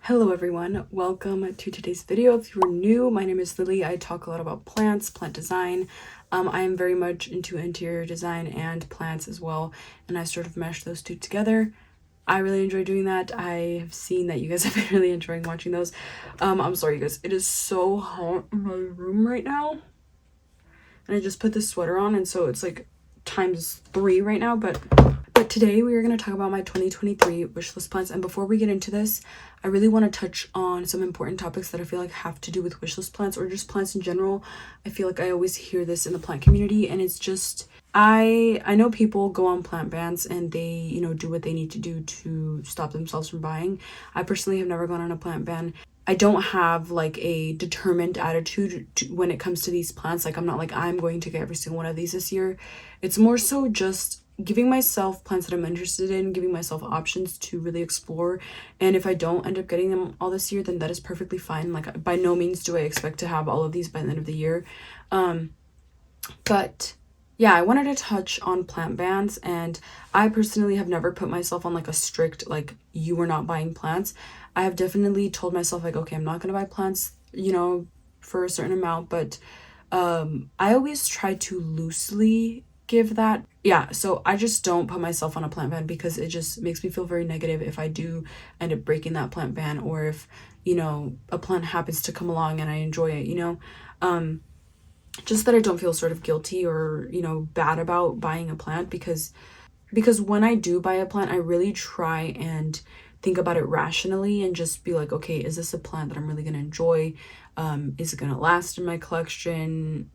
Hello everyone, welcome to today's video. If you are new, my name is Lily. I talk a lot about plants, plant design. I am very much into interior design and plants as well, and I sort of mesh those two together. I really enjoy doing that. I have seen that you guys have been really enjoying watching those. I'm sorry you guys, it is so hot in my room right now. And I just put this sweater on, and so it's like ×3 right now, but today we are going to talk about my 2023 wish list plants. And before we get into this, I really want to touch on some important topics that I feel like have to do with wish list plants or just plants in general. I feel like I always hear this in the plant community, and it's just I know people go on plant bans and they, do what they need to do to stop themselves from buying. I personally have never gone on a plant ban. I don't have like a determined attitude when it comes to these plants. Like, I'm not like I'm going to get every single one of these this year. It's more so just giving myself plants that I'm interested in, giving myself options to really explore. And if I don't end up getting them all this year, then that is perfectly fine. Like, by no means do I expect to have all of these by the end of the year. But yeah, I wanted to touch on plant bans, and I personally have never put myself on like a strict, like, you are not buying plants. I have definitely told myself like, okay, I'm not gonna buy plants, for a certain amount, but I always try to loosely give that. Yeah, so I just don't put myself on a plant ban because it just makes me feel very negative if I do end up breaking that plant ban, or if, a plant happens to come along and I enjoy it, just that I don't feel sort of guilty or, bad about buying a plant, because when I do buy a plant, I really try and think about it rationally and just be like, okay, is this a plant that I'm really going to enjoy? Is it going to last in my collection?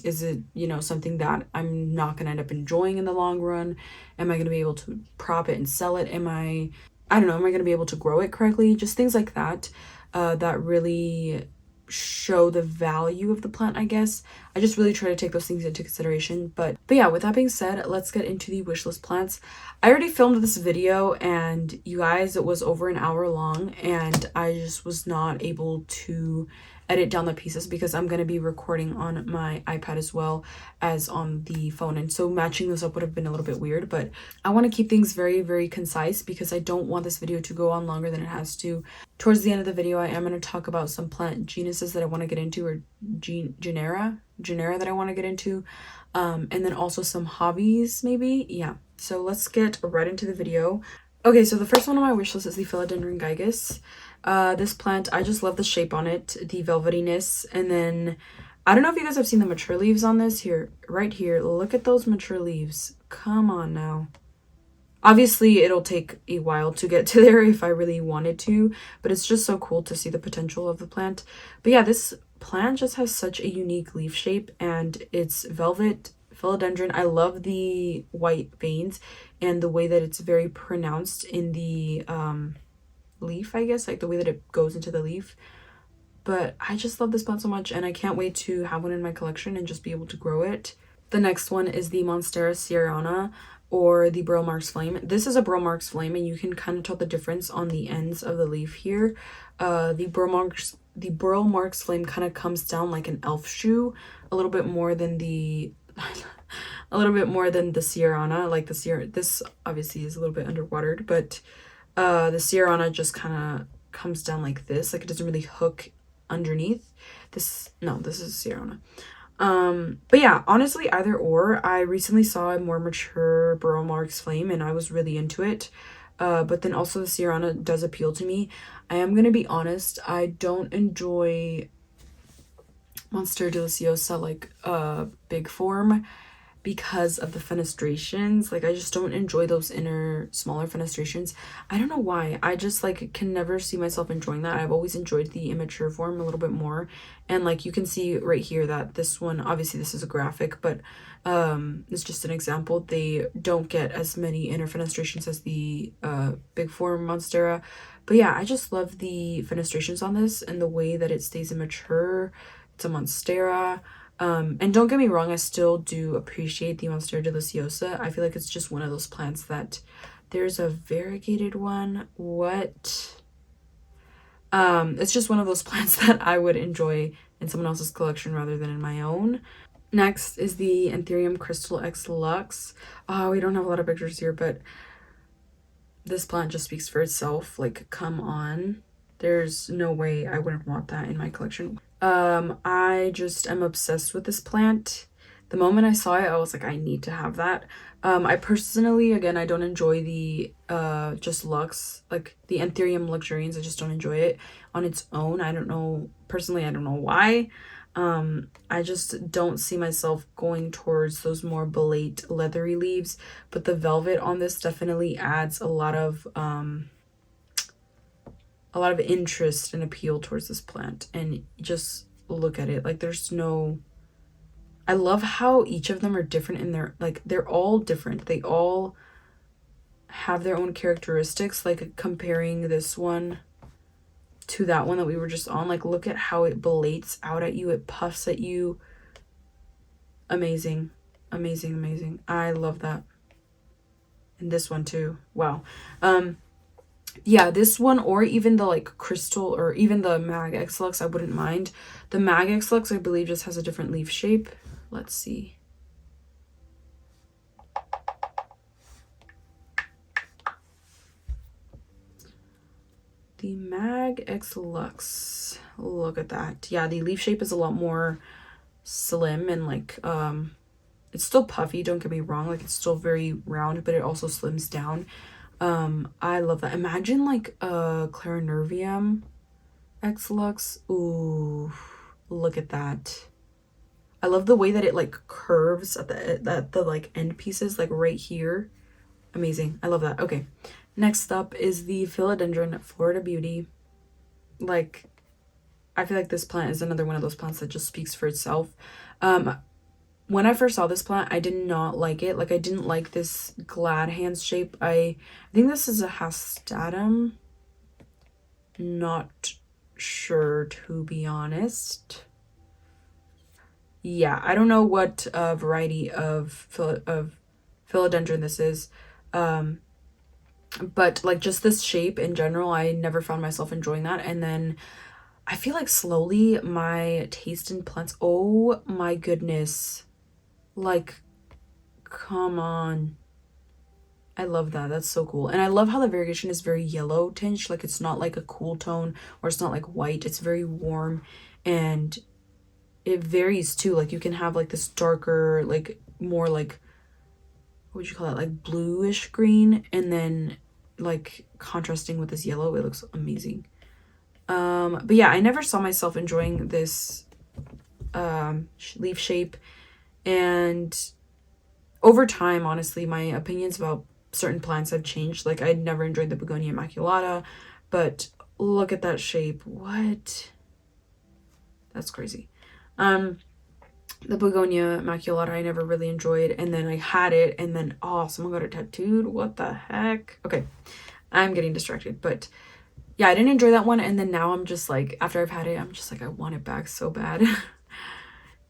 Is it, something that I'm not going to end up enjoying in the long run? Am I going to be able to prop it and sell it? I don't know, am I going to be able to grow it correctly? Just things like that, that really show the value of the plant, I guess. I just really try to take those things into consideration. But yeah, with that being said, let's get into the wish list plants. I already filmed this video, and you guys, it was over an hour long, and I just was not able to edit down the pieces because I'm going to be recording on my iPad as well as on the phone, and so matching those up would have been a little bit weird. But I want to keep things very, very concise because I don't want this video to go on longer than it has to. Towards the end of the video, I am going to talk about some plant genuses that I want to get into, or genera that I want to get into, and then also some hobbies maybe. Yeah, so let's get right into the video. Okay, so the first one on my wish list is the Philodendron gigas. This plant, I just love the shape on it, the velvetiness, and then I don't know if you guys have seen the mature leaves on this. Here, right here, look at those mature leaves. Come on now. Obviously, it'll take a while to get to there if I really wanted to, but it's just so cool to see the potential of the plant. But yeah, this plant just has such a unique leaf shape, and it's velvet philodendron. I love the white veins and the way that it's very pronounced in the leaf, I guess, like the way that it goes into the leaf. But I just love this plant so much, and I can't wait to have one in my collection and just be able to grow it. The next one is the Monstera sierrana, or the Burl Marks Flame. This is a Burl Marks Flame, and you can kind of tell the difference on the ends of the leaf here. The Burl Marks Flame kind of comes down like an elf shoe, a little bit more than the sierrana. Like this obviously is a little bit underwatered, but the sierrana just kind of comes down like this, like it doesn't really hook underneath. This is sierrana. But yeah, honestly, either or. I recently saw a more mature Burl Marks Flame, and I was really into it. But then also the sierrana does appeal to me. I am gonna be honest, I don't enjoy Monstera deliciosa like big form because of the fenestrations. Like, I just don't enjoy those inner smaller fenestrations. I don't know why. I just like can never see myself enjoying that. I've always enjoyed the immature form a little bit more. And like you can see right here that this one, obviously this is a graphic, but it's just an example. They don't get as many inner fenestrations as the big form Monstera. But yeah, I just love the fenestrations on this and the way that it stays immature. It's a Monstera. And don't get me wrong, I still do appreciate the Monstera deliciosa. I feel like it's just one of those plants that there's a variegated one. What? It's just one of those plants that I would enjoy in someone else's collection rather than in my own. Next is the Anthurium Crystal X Lux. Oh, we don't have a lot of pictures here, but this plant just speaks for itself. Like, come on. There's no way I wouldn't want that in my collection. I just am obsessed with this plant. The moment I saw it, I was like, I need to have that. I personally, again, I don't enjoy the just Lux, like the Anthurium luxurians. I just don't enjoy it on its own. I don't know, personally, I don't know why. I just don't see myself going towards those more belate leathery leaves, but the velvet on this definitely adds a lot of interest and appeal towards this plant. And just look at it, like there's no, I love how each of them are different in their, like they're all different, they all have their own characteristics. Like comparing this one to that one that we were just on, like look at how it belates out at you, it puffs at you. Amazing, amazing, amazing. I love that. And this one too, wow. Yeah, this one, or even the like crystal, or even the Mag X Lux, I wouldn't mind. The Mag X Lux, I believe, just has a different leaf shape. Let's see. The Mag X Lux, look at that. Yeah, the leaf shape is a lot more slim and like it's still puffy, don't get me wrong, like it's still very round, but it also slims down. I love that. Imagine like a Clarinervium X Lux. Ooh, look at that. I love the way that it like curves at the like end pieces, like right here. Amazing. I love that. Okay. Next up is the Philodendron Florida Beauty. Like, I feel like this plant is another one of those plants that just speaks for itself. When I first saw this plant, I did not like it. Like, I didn't like this glad hands shape. I think this is a hastatum. Not sure, to be honest. Yeah, I don't know what variety of philodendron this is. But like just this shape in general, I never found myself enjoying that. And then I feel like slowly my taste in plants, oh my goodness, like come on, I love that. That's so cool. And I love how the variegation is very yellow tinged, like it's not like a cool tone, or it's not like white, it's very warm. And it varies too, like you can have like this darker, like more like, what would you call it, like bluish green, and then like contrasting with this yellow. It looks amazing. But yeah, I never saw myself enjoying this leaf shape, and over time, honestly, my opinions about certain plants have changed. Like I'd never enjoyed the Begonia Immaculata, but look at that shape. What? That's crazy. The Begonia Immaculata I never really enjoyed, and then I had it, and then oh, someone got it tattooed. What the heck? Okay, I'm getting distracted, but yeah, I didn't enjoy that one. And then now I'm just like, after I've had it, I'm just like, I want it back so bad.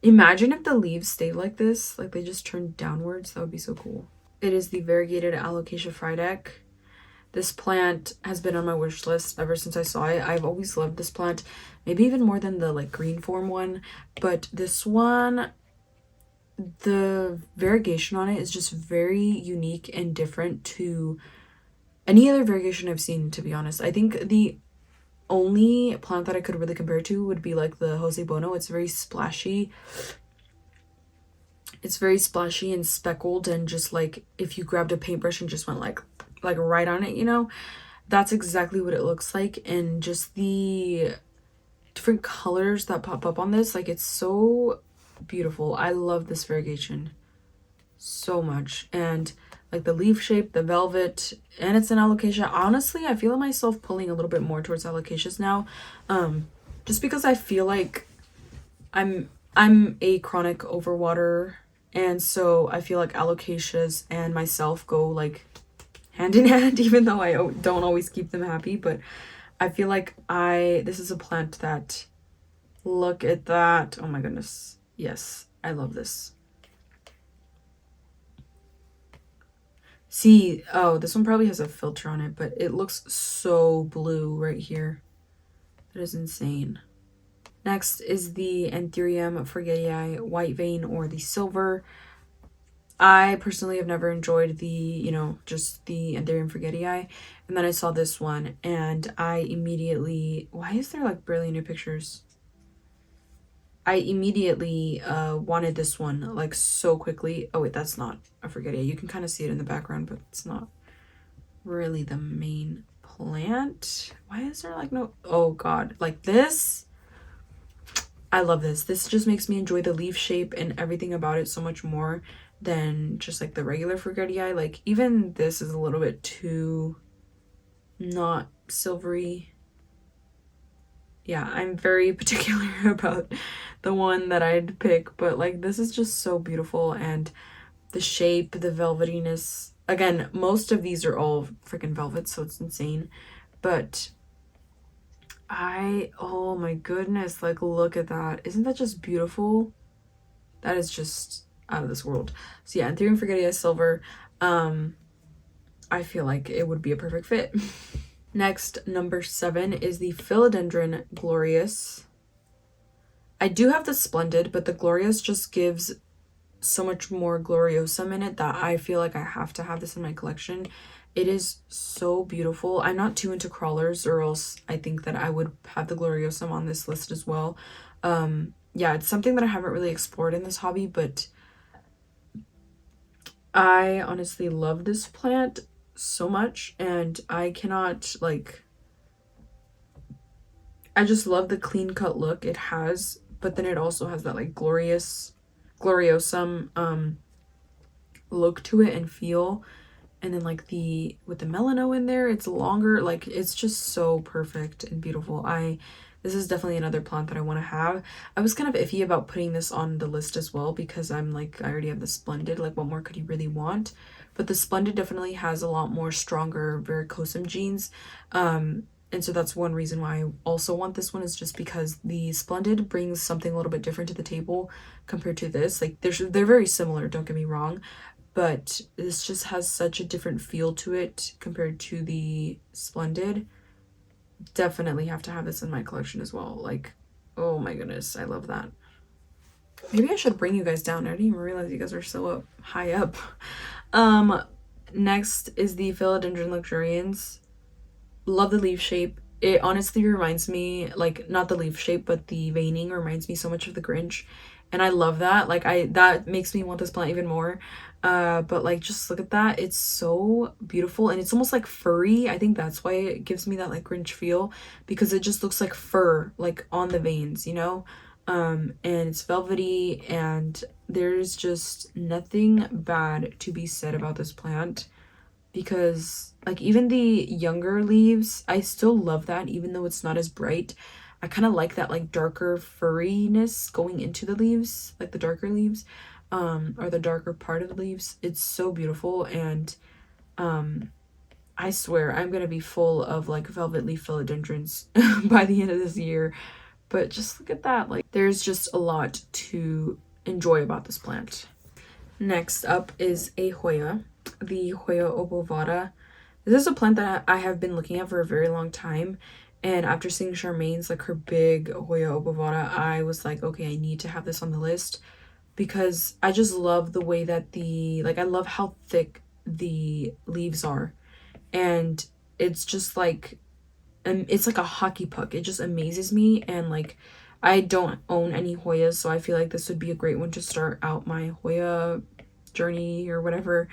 Imagine if the leaves stayed like this, like they just turned downwards. That would be so cool. It is the variegated Alocasia Frydek. This plant has been on my wish list ever since I saw it. I've always loved this plant, maybe even more than the like green form one. But this one, the variegation on it is just very unique and different to any other variegation I've seen, to be honest. I think the only plant that I could really compare to would be like the Jose Bono. It's very splashy. It's very splashy and speckled, and just like if you grabbed a paintbrush and just went like right on it, you know, that's exactly what it looks like. And just the different colors that pop up on this, like it's so beautiful. I love this variegation so much. And like the leaf shape, the velvet, and it's an alocasia. Honestly, I feel myself pulling a little bit more towards alocasias now, just because I feel like I'm a chronic overwaterer, and so I feel like alocasias and myself go like hand in hand, even though I don't always keep them happy. But I feel like this is a plant that, look at that. Oh my goodness. Yes, I love this. See, oh, this one probably has a filter on it, but it looks so blue right here. That is insane. Next is the Anthurium Forgetii White Vein, or the silver. I personally have never enjoyed the, just the Anthurium forgetii. And then I saw this one and I immediately, why is there like barely any pictures? I immediately wanted this one like so quickly. Oh wait, that's not a forgetia. You can kind of see it in the background, but it's not really the main plant. Why is there like no, oh god, like this? I love this. This just makes me enjoy the leaf shape and everything about it so much more than just like the regular forgetii. Like even this is a little bit too not silvery. Yeah, I'm very particular about the one that I'd pick, but like this is just so beautiful, and the shape, the velvetiness. Again, most of these are all freaking velvet, so it's insane. But oh my goodness, like look at that. Isn't that just beautiful? That is just out of this world. So yeah, Anthurium forgetii silver. I feel like it would be a perfect fit. Next, number 7 is the Philodendron Glorious. I do have the Splendid, but the Glorious just gives so much more gloriosum in it that I feel like I have to have this in my collection. It is so beautiful. I'm not too into crawlers, or else I think that I would have the gloriosum on this list as well. Yeah, it's something that I haven't really explored in this hobby, but I honestly love this plant so much, and I cannot like, I just love the clean cut look it has, but then it also has that like gloriosum look to it and feel. And then like with the melano in there, it's longer, like it's just so perfect and beautiful. This is definitely another plant that I want to have. I was kind of iffy about putting this on the list as well, because I'm like, I already have the Splendid, like what more could you really want? But the Splendid definitely has a lot more stronger varicosum genes, and so that's one reason why I also want this one, is just because the Splendid brings something a little bit different to the table compared to this. Like they're very similar, don't get me wrong, but this just has such a different feel to it compared to the Splendid. Definitely have to have this in my collection as well. Like, oh my goodness, I love that. Maybe I should bring you guys down. I didn't even realize you guys are so high up. Next is the Philodendron Luxurians. Love the leaf shape. It honestly reminds me, like, not the leaf shape, but the veining reminds me so much of the Grinch, and I love that. Like, that makes me want this plant even more. But like, just look at that. It's so beautiful, and it's almost like furry. I think that's why it gives me that like Grinch feel, because it just looks like fur, like on the veins, and it's velvety, and there's just nothing bad to be said about this plant, because like even the younger leaves, I still love that, even though it's not as bright. I kind of like that like darker furriness going into the leaves, like the darker leaves, or the darker part of the leaves. It's so beautiful, and I swear I'm gonna be full of like velvet leaf philodendrons by the end of this year. But just look at that, like there's just a lot to enjoy about this plant. Next up is a Hoya, the Hoya obovata. This is a plant that I have been looking at for a very long time, and after seeing Charmaine's like her big Hoya obovata, I was like, okay, I need to have this on the list, because I just love the way that I love how thick the leaves are, and it's just like, it's like a hockey puck. It just amazes me, and like I don't own any Hoyas, so I feel like this would be a great one to start out my Hoya journey or whatever.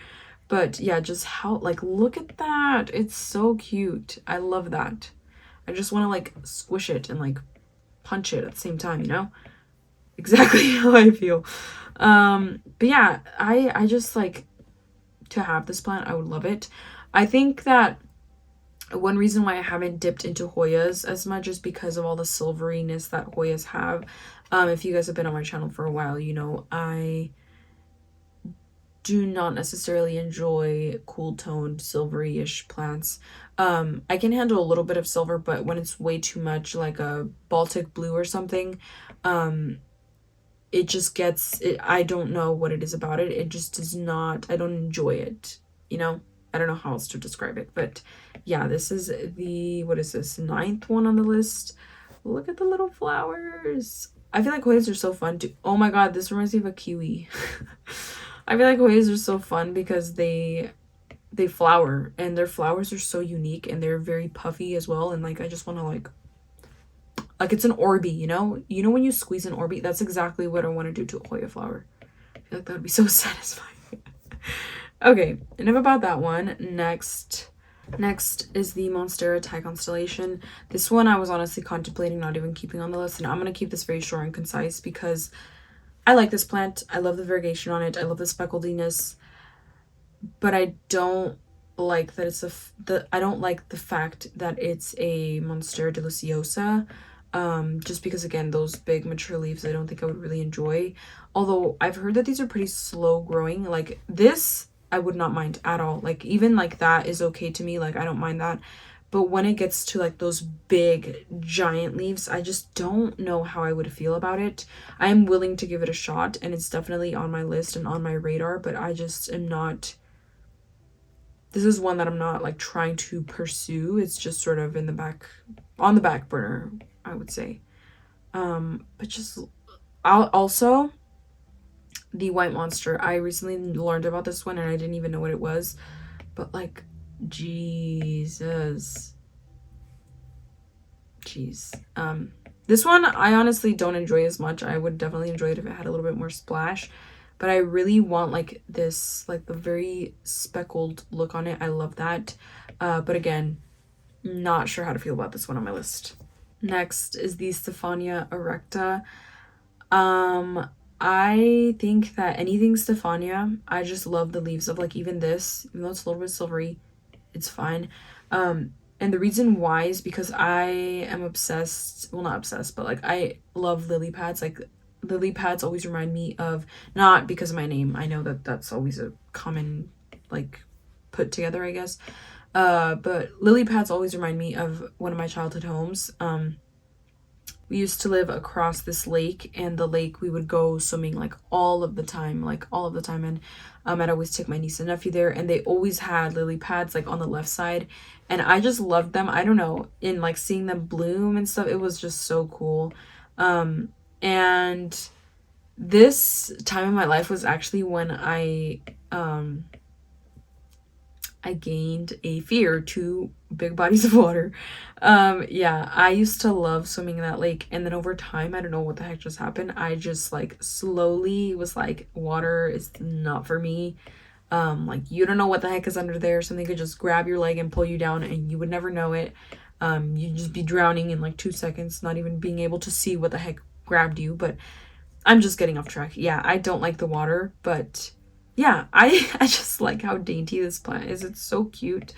But yeah, just how, like, look at that. It's so cute. I love that. I just want to like squish it and like punch it at the same time, exactly how I feel. But yeah, I just like, to have this plant, I would love it. I think that one reason why I haven't dipped into Hoyas as much is because of all the silveriness that Hoyas have. If you guys have been on my channel for a while, I do not necessarily enjoy cool toned silvery-ish plants. I can handle a little bit of silver, but when it's way too much, like a Baltic blue or something, it just gets it. I don't know what it is about it. It just does not, I don't enjoy it, I don't know how else to describe it. But yeah, this is what is this, 9th one on the list. Look at the little flowers. I feel like Hoyas are so fun too. Oh my god, this reminds me of a kiwi. I feel like Hoyas are so fun because they flower, and their flowers are so unique, and they're very puffy as well, and like I just want to like it's an Orby, you know? You know when you squeeze an Orby? That's exactly what I want to do to a Hoya flower. I feel like that would be so satisfying. Okay, enough about that one. Next is the Monstera Thai Constellation. This one I was honestly contemplating not even keeping on the list, and I'm going to keep this very short and concise because I like this plant. I love the variegation on it. I love the specklediness, but I don't like that I don't like the fact that it's a Monstera deliciosa. Just because again, those big mature leaves I don't think I would really enjoy. Although I've heard that these are pretty slow growing. Like this I would not mind at all. Like even like that is okay to me. Like I don't mind that. But when it gets to like those big giant leaves, I just don't know how I would feel about it. I am willing to give it a shot, and it's definitely on my list and on my radar, but I just am not, this is one that I'm not like trying to pursue. It's just sort of in the back, on the back burner, I would say. But just I'll also the white monster. I recently learned about this one and I didn't even know what it was. But like Jesus. Jeez. This one I honestly don't enjoy as much. I would definitely enjoy it if it had a little bit more splash. But I really want like this, like the very speckled look on it. I love that. But again, not sure how to feel about this one on my list. Next is the Stephania erecta. I think that anything Stephania, I just love the leaves of like even this, even though it's a little bit silvery, it's fine. And the reason why is because I am obsessed, well not obsessed, but like I love lily pads. Like lily pads always remind me of, not because of my name, I know that that's always a common like put together, I guess. But lily pads always remind me of one of my childhood homes. We used to live across this lake, and the lake we would go swimming like all of the time, and I'd always take my niece and nephew there, and they always had lily pads like on the left side, and I just loved them. I don't know, in like seeing them bloom and stuff, it was just so cool. And this time in my life was actually when I gained a fear to big bodies of water. Yeah, I used to love swimming in that lake, and then over time, I don't know what the heck just happened. I just like slowly was like, water is not for me. Like you don't know what the heck is under there. Something could just grab your leg and pull you down, and you would never know it. You'd just be drowning in like 2 seconds, not even being able to see what the heck grabbed you. But I'm just getting off track. Yeah, I don't like the water, but yeah, I just like how dainty this plant is. It's so cute.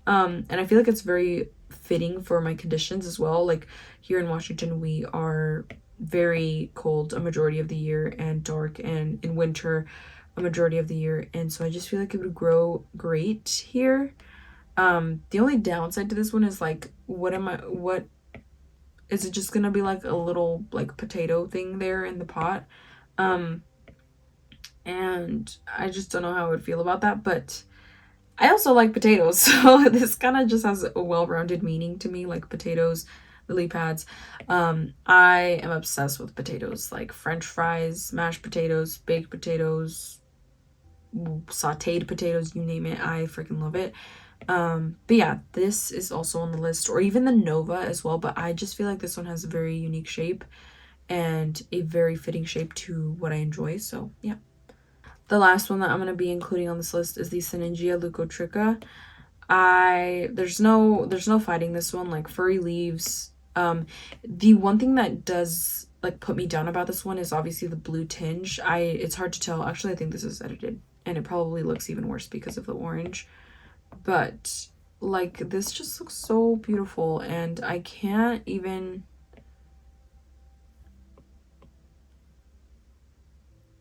And I feel like it's very fitting for my conditions as well. Like here in Washington, we are very cold a majority of the year and dark, and in winter a majority of the year. And so I just feel like it would grow great here. The only downside to this one is like, what is it just gonna be like a little like potato thing there in the pot? And I just don't know how I would feel about that, but I also like potatoes, so this kind of just has a well-rounded meaning to me, like potatoes, lily pads. I am obsessed with potatoes, like French fries, mashed potatoes, baked potatoes, sauteed potatoes, you name it, I freaking love it. But yeah, this is also on the list, or even the Nova as well, but I just feel like this one has a very unique shape and a very fitting shape to what I enjoy, so yeah. The last one that I'm going to be including on this list is the Syningia leucotricha. There's no fighting this one, like furry leaves. The one thing that does like put me down about this one is obviously the blue tinge. It's hard to tell. Actually, I think this is edited, and it probably looks even worse because of the orange. But like this just looks so beautiful, and I can't even,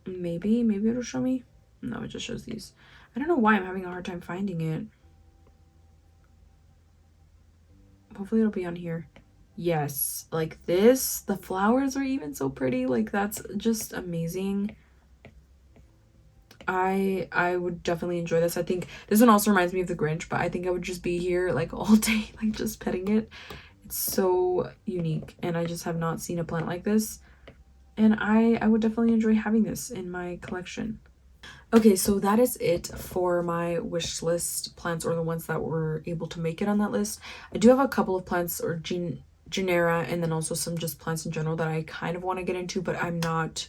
maybe it'll show me. No, it just shows these. I don't know why I'm having a hard time finding it. Hopefully it'll be on here. Yes, like this, the flowers are even so pretty. Like that's just amazing. I would definitely enjoy this. I think this one also reminds me of the Grinch, but I think I would just be here like all day, like just petting it. It's so unique, and I just have not seen a plant like this, and I would definitely enjoy having this in my collection. Okay, so that is it for my wish list plants, or the ones that were able to make it on that list. I do have a couple of plants or genera, and then also some just plants in general that I kind of want to get into, but I'm not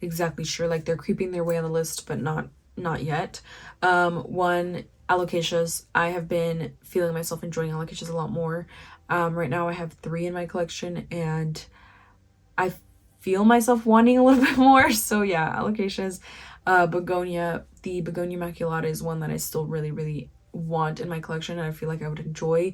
exactly sure. Like they're creeping their way on the list, but not yet. One, alocasias. I have been feeling myself enjoying alocasias a lot more. Right now I have 3 in my collection, and I feel myself wanting a little bit more. So yeah, alocasias. Begonia, the Begonia maculata is one that I still really, really want in my collection, and I feel like I would enjoy.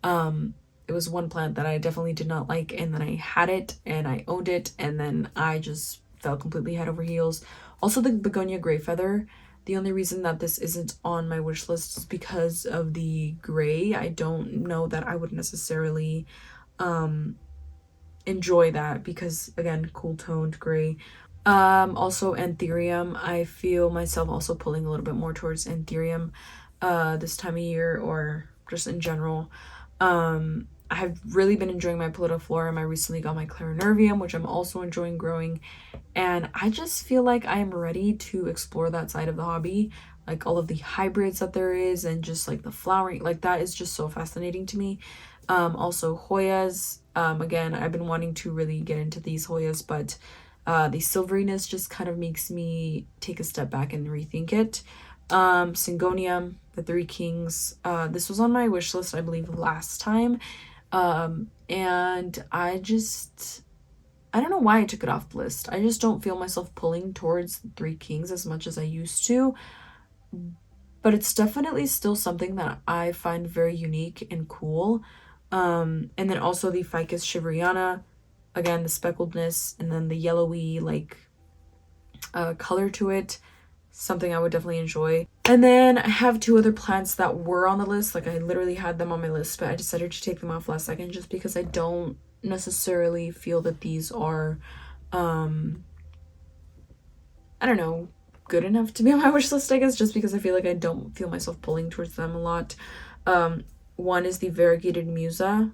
It was one plant that I definitely did not like, and then I had it and I owned it, and then I just fell completely head over heels. Also, the Begonia gray feather. The only reason that this isn't on my wish list is because of the gray. I don't know that I would necessarily enjoy that, because again, cool toned gray. Also anthurium. I feel myself also pulling a little bit more towards anthurium this time of year, or just in general. I have really been enjoying my Politoflorum. I recently got my Clarinervium, which I'm also enjoying growing, and I just feel like I am ready to explore that side of the hobby, like all of the hybrids that there is, and just like the flowering, like that is just so fascinating to me. Also Hoyas. Again, I've been wanting to really get into these Hoyas, but the silveriness just kind of makes me take a step back and rethink it. Syngonium, the 3 Kings. This was on my wish list, I believe, last time. And I don't know why I took it off the list. I just don't feel myself pulling towards 3 Kings as much as I used to. But it's definitely still something that I find very unique and cool. And then also the Ficus shiveriana, again, the speckledness, and then the yellowy like color to it, something I would definitely enjoy. And then I have 2 other plants that were on the list. Like I literally had them on my list, but I decided to take them off last second just because I don't necessarily feel that these are I don't know, good enough to be on my wish list, I guess, just because I feel like I don't feel myself pulling towards them a lot. One is the variegated musa,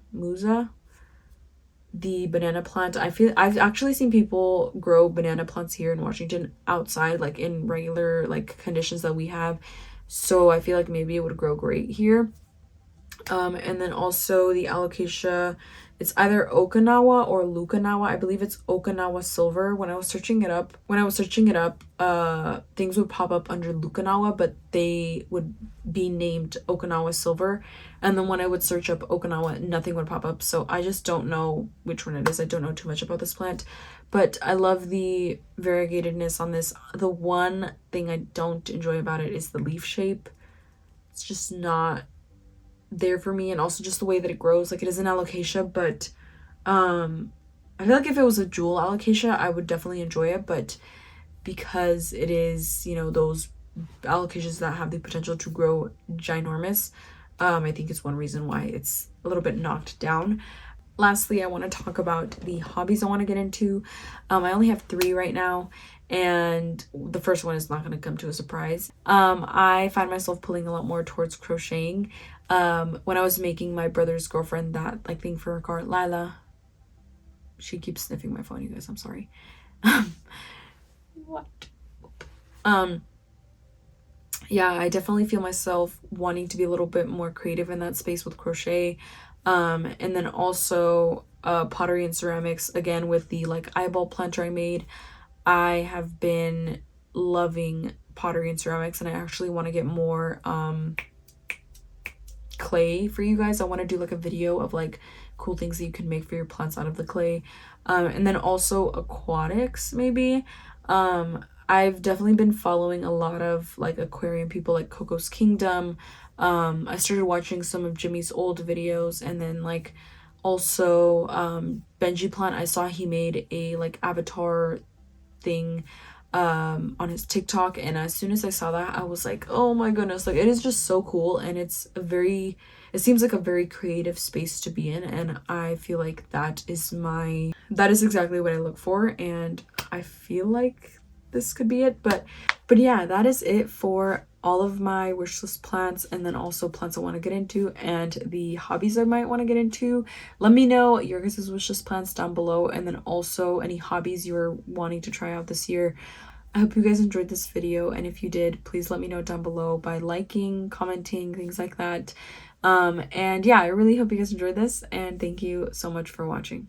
the banana plant. I've actually seen people grow banana plants here in Washington outside, like in regular like conditions that we have. So I feel like maybe it would grow great here. And then also the alocasia, it's either Okinawa or Lukanawa. I believe it's Okinawa silver. When I was searching it up, things would pop up under Lukanawa, but they would be named Okinawa silver. And then when I would search up Okinawa, nothing would pop up. So I just don't know which one it is. I don't know too much about this plant, but I love the variegatedness on this. The one thing I don't enjoy about it is the leaf shape. It's just not there for me, and also just the way that it grows. Like it is an alocasia, but I feel like if it was a jewel alocasia, I would definitely enjoy it, but because it is, you know, those alocasias that have the potential to grow ginormous, I think it's one reason why it's a little bit knocked down. Lastly, I want to talk about the hobbies I want to get into. I only have 3 right now, and the first one is not going to come to a surprise. I find myself pulling a lot more towards crocheting. When I was making my brother's girlfriend that like thing for her car, Lila, she keeps sniffing my phone, you guys, I'm sorry. What? Yeah, I definitely feel myself wanting to be a little bit more creative in that space with crochet. And then also pottery and ceramics, again with the like eyeball planter I made. I have been loving pottery and ceramics, and I actually want to get more clay for you guys. I want to do like a video of like cool things that you can make for your plants out of the clay. And then also aquatics maybe. I've definitely been following a lot of like aquarium people like Coco's Kingdom. I started watching some of Jimmy's old videos, and then like also Benji Plant, I saw he made a like avatar thing on his TikTok, and as soon as I saw that, I was like, oh my goodness, like it is just so cool, and it seems like a very creative space to be in, and I feel like that is exactly what I look for, and I feel like this could be it. But yeah, that is it for all of my wish list plants, and then also plants I want to get into and the hobbies I might want to get into. Let me know your guys' wish list plants down below, and then also any hobbies you're wanting to try out this year. I hope you guys enjoyed this video, and if you did, please let me know down below by liking, commenting, things like that. And yeah, I really hope you guys enjoyed this, and thank you so much for watching.